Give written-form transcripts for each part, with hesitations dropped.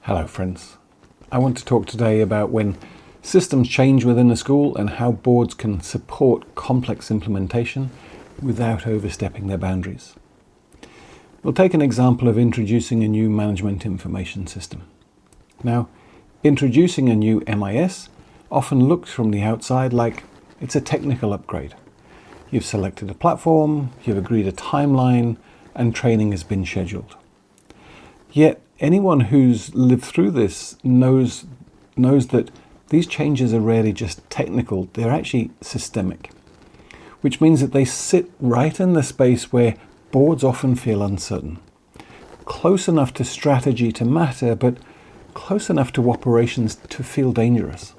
Hello friends. I want to talk today about when systems change within a school and how boards can support complex implementation without overstepping their boundaries. We'll take an example of introducing a new management information system. Now, introducing a new MIS often looks from the outside like it's a technical upgrade. You've selected a platform, you've agreed a timeline, and training has been scheduled. Yet, anyone who's lived through this knows that these changes are rarely just technical, they're actually systemic, which means that they sit right in the space where boards often feel uncertain. Close enough to strategy to matter, but close enough to operations to feel dangerous.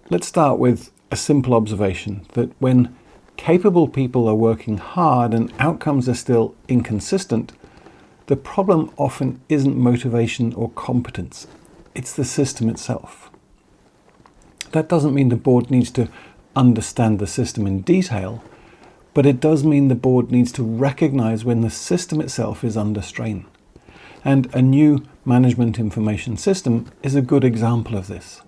Let's start with a simple observation that when capable people are working hard and outcomes are still inconsistent, the problem often isn't motivation or competence, it's the system itself. That doesn't mean the board needs to understand the system in detail, but it does mean the board needs to recognize when the system itself is under strain. And a new management information system is a good example of this.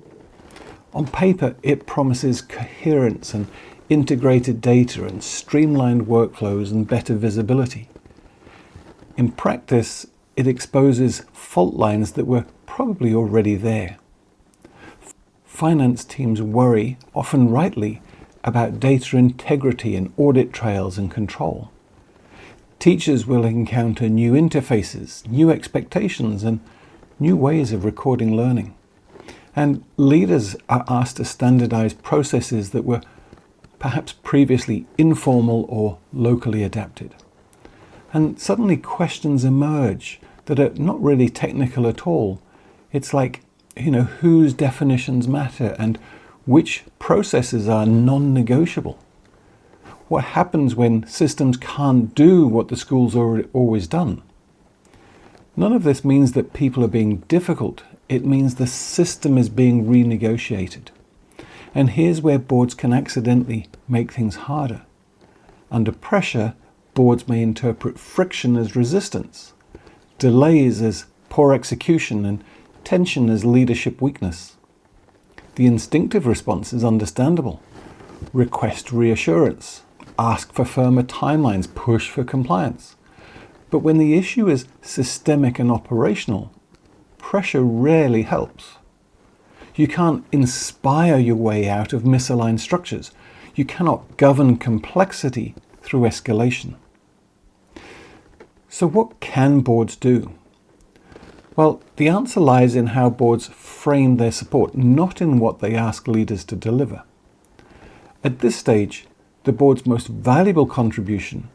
On paper, it promises coherence and integrated data and streamlined workflows and better visibility. In practice, it exposes fault lines that were probably already there. Finance teams worry, often rightly, about data integrity and audit trails and control. Teachers will encounter new interfaces, new expectations, and new ways of recording learning. And leaders are asked to standardize processes that were perhaps previously informal or locally adapted. And suddenly questions emerge that are not really technical at all. It's like, whose definitions matter and which processes are non-negotiable. What happens when systems can't do what the school's always done? None of this means that people are being difficult. It means the system is being renegotiated. And here's where boards can accidentally make things harder. Under pressure, boards may interpret friction as resistance, delays as poor execution, and tension as leadership weakness. The instinctive response is understandable. Request reassurance, ask for firmer timelines, push for compliance. But when the issue is systemic and operational, pressure rarely helps. You can't inspire your way out of misaligned structures. You cannot govern complexity through escalation. So what can boards do? Well, the answer lies in how boards frame their support, not in what they ask leaders to deliver. At this stage, the board's most valuable contribution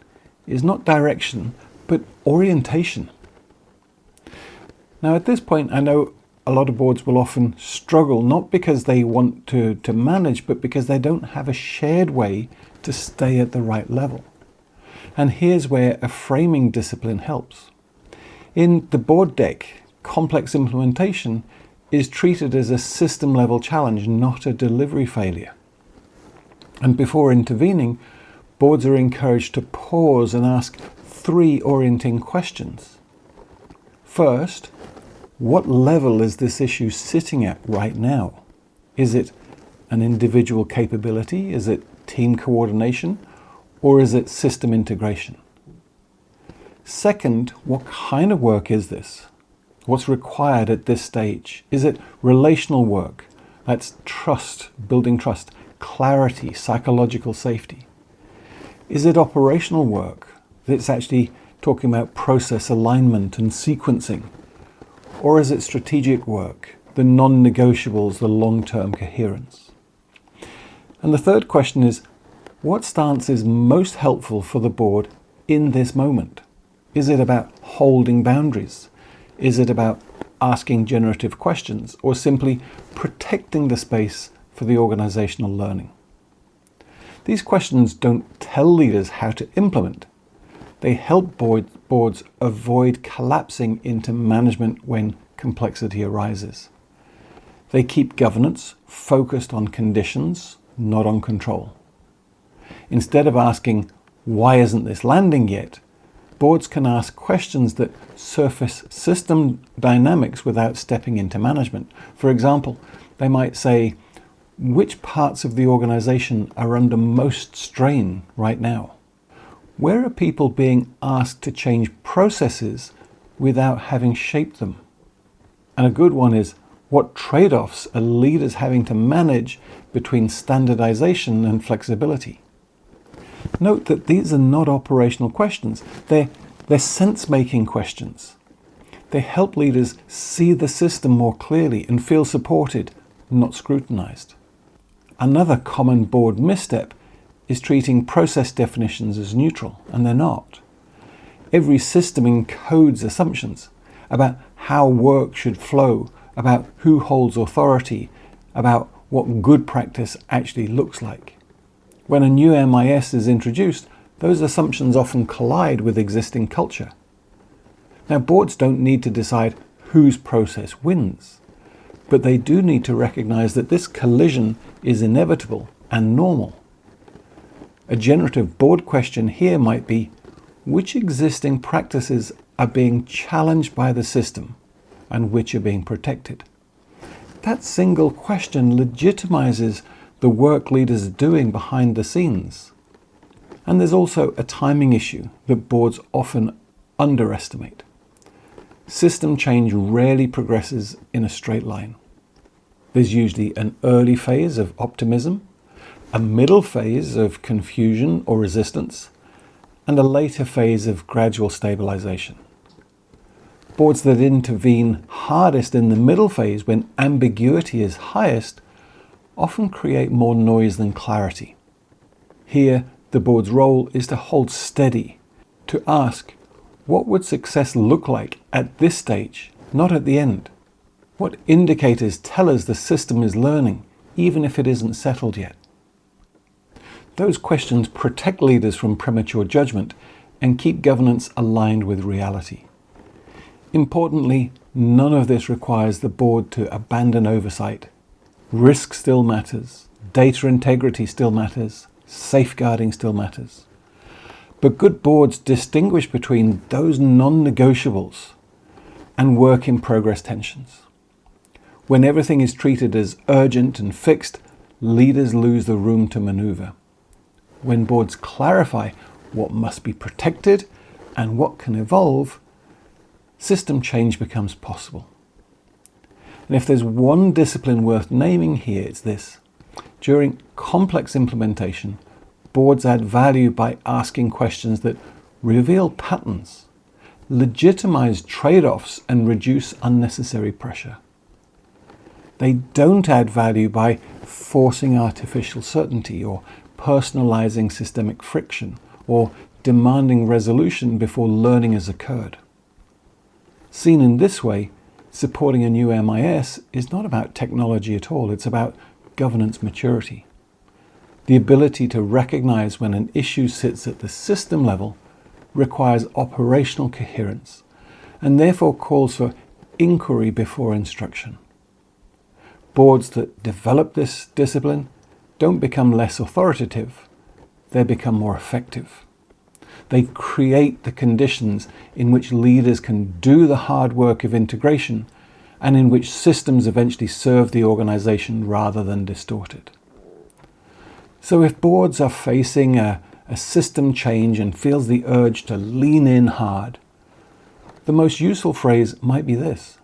is not direction, but orientation. Now, at this point, I know a lot of boards will often struggle, not because they want to manage, but because they don't have a shared way to stay at the right level. And here's where a framing discipline helps. In the board deck, complex implementation is treated as a system-level challenge, not a delivery failure. And before intervening, boards are encouraged to pause and ask 3 orienting questions. First, what level is this issue sitting at right now? Is it an individual capability? Is it team coordination? Or is it system integration? Second, what kind of work is this? What's required at this stage? Is it relational work? That's trust, building trust, clarity, psychological safety. Is it operational work that's actually talking about process alignment and sequencing? Or is it strategic work, the non-negotiables, the long-term coherence? And the third question is, what stance is most helpful for the board in this moment? Is it about holding boundaries? Is it about asking generative questions, or simply protecting the space for the organizational learning? These questions don't tell leaders how to implement. They help boards avoid collapsing into management when complexity arises. They keep governance focused on conditions, not on control. Instead of asking, why isn't this landing yet? boards can ask questions that surface system dynamics without stepping into management. For example, they might say, which parts of the organization are under most strain right now? Where are people being asked to change processes without having shaped them? And a good one is, what trade-offs are leaders having to manage between standardization and flexibility? Note that these are not operational questions. They're sense-making questions. They help leaders see the system more clearly and feel supported, not scrutinized. Another common board misstep is treating process definitions as neutral, and they're not. Every system encodes assumptions about how work should flow, about who holds authority, about what good practice actually looks like. When a new MIS is introduced, those assumptions often collide with existing culture. Now, boards don't need to decide whose process wins, but they do need to recognize that this collision is inevitable and normal. A generative board question here might be, which existing practices are being challenged by the system and which are being protected? That single question legitimizes the work leaders are doing behind the scenes. And there's also a timing issue that boards often underestimate. System change rarely progresses in a straight line. There's usually an early phase of optimism, a middle phase of confusion or resistance, and a later phase of gradual stabilization. Boards that intervene hardest in the middle phase, when ambiguity is highest, often create more noise than clarity. Here, the board's role is to hold steady, to ask, what would success look like at this stage, not at the end? What indicators tell us the system is learning, even if it isn't settled yet? Those questions protect leaders from premature judgment and keep governance aligned with reality. Importantly, none of this requires the board to abandon oversight. Risk still matters, data integrity still matters, safeguarding still matters. But good boards distinguish between those non-negotiables and work-in-progress tensions. When everything is treated as urgent and fixed, leaders lose the room to maneuver. When boards clarify what must be protected and what can evolve, system change becomes possible. And if there's one discipline worth naming here, it's this. During complex implementation, boards add value by asking questions that reveal patterns, legitimize trade-offs, and reduce unnecessary pressure. They don't add value by forcing artificial certainty or personalizing systemic friction or demanding resolution before learning has occurred. Seen in this way, supporting a new MIS is not about technology at all, it's about governance maturity. The ability to recognize when an issue sits at the system level requires operational coherence and therefore calls for inquiry before instruction. Boards that develop this discipline don't become less authoritative, they become more effective. They create the conditions in which leaders can do the hard work of integration and in which systems eventually serve the organization rather than distort it. So if boards are facing a system change and feels the urge to lean in hard, the most useful phrase might be this: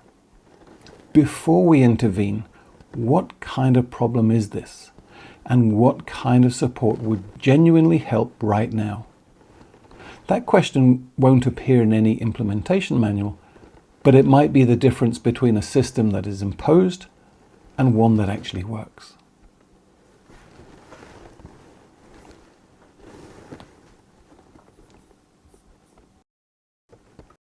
before we intervene, what kind of problem is this? And what kind of support would genuinely help right now? That question won't appear in any implementation manual, but it might be the difference between a system that is imposed and one that actually works.